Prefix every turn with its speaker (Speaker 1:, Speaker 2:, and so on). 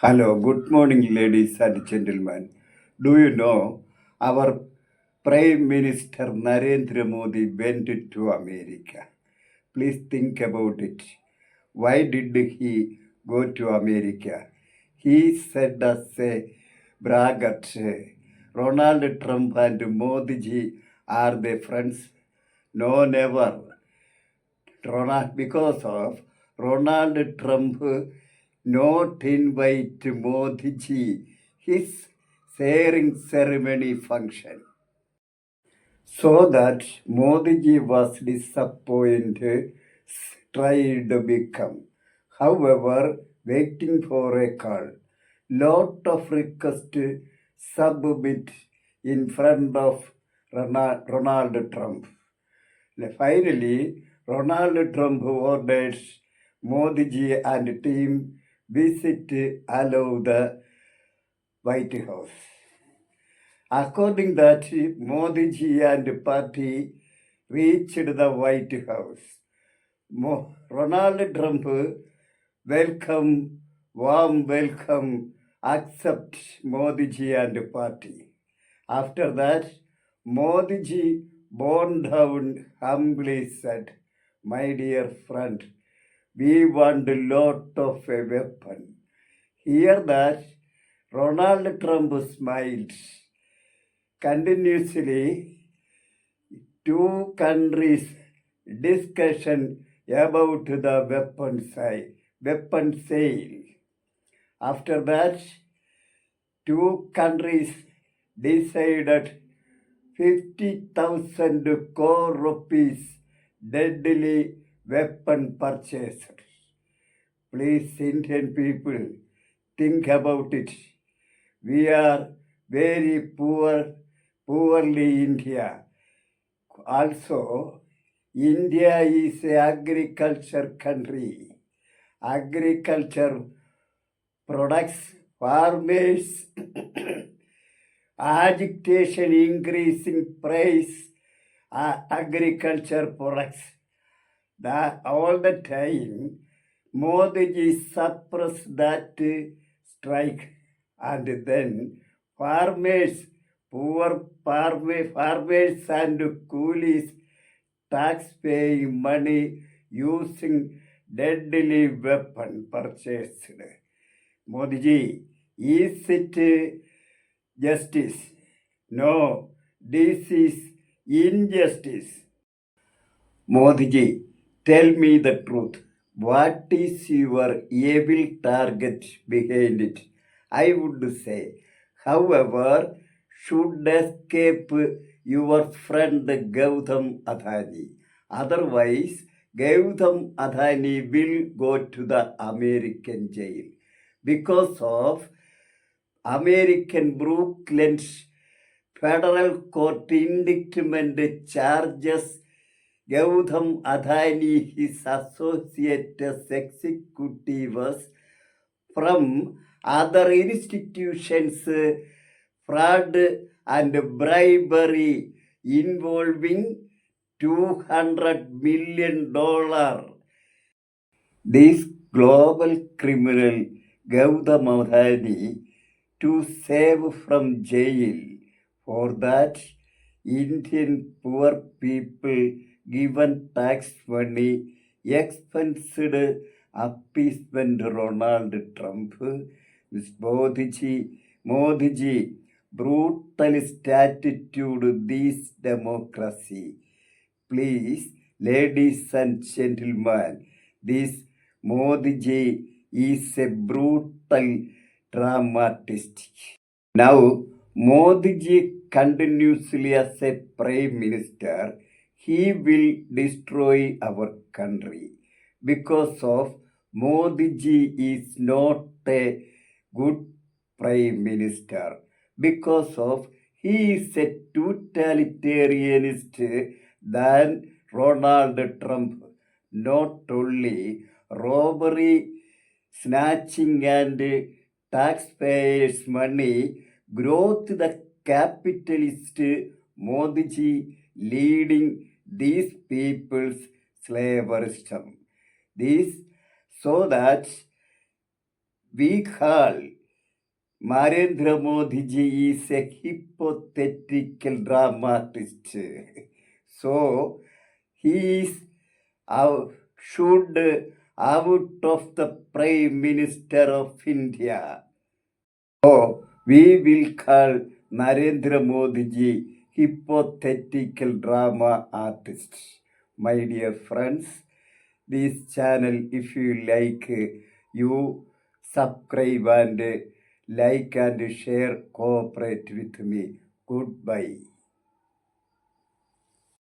Speaker 1: Hello, good morning, ladies and gentlemen. Do you know our Prime Minister Narendra Modi went to America? Please think about it. Why did he go to America? He said as a braggart, Ronald Trump and Modi ji are the friends. No, never. Because of Ronald Trump not invite Modi ji his sharing ceremony function. So that Modi ji was disappointed, tried to become. However, waiting for a call. Lot of request submit in front of Ronald Trump. Finally, Ronald Trump orders Modi ji and team visit allow the White House. According that, Modi ji and party reached the White House. Ronald Trump warm welcome, accept Modi ji and party. After that, Modi ji bowed down humbly said, "My dear friend, we want a lot of a weapon." Hear that, Ronald Trump smiled. Continuously, two countries discussion about the weapon sale. After that, two countries decided 50,000 crore rupees deadly weapon purchased. Please, Indian people, think about it. We are very poorly India. Also, India is an agriculture country. Agriculture products, farmers, agitation increasing price, agriculture products. All the time, Modi ji suppressed that strike, and then farmers, farmers and coolies tax paying money using deadly weapon purchased. Modi ji, is it justice? No, this is injustice. Modi ji, tell me the truth. What is your evil target behind it? I would say, however, should escape your friend Gautam Adani. Otherwise, Gautam Adani will go to the American jail because of American Brooklyn's federal court indictment charges Gautam Adani, his associate executives from other institutions, fraud and bribery involving $200 million. This global criminal Gautam Adani to save from jail. For that, Indian poor people given tax money, expensed appeasement Ronald Trump, Modi ji, brutalist attitude, this democracy. Please, ladies and gentlemen, this Modi ji is a brutal dramatist. Now, Modi ji continuously as a prime minister, he will destroy our country because of Modi ji is not a good prime minister, because of he is a totalitarianist than Ronald Trump. Not only robbery, snatching and taxpayers' money, growth the capitalist Modi ji leading these people's slavery system. This so that we call Narendra Modi ji is a hypothetical dramatist. So he is should out of the Prime Minister of India. So we will call Narendra Modi ji hypothetical drama artist. My dear friends, this channel, if you like, you subscribe and like and share, cooperate with me. Goodbye.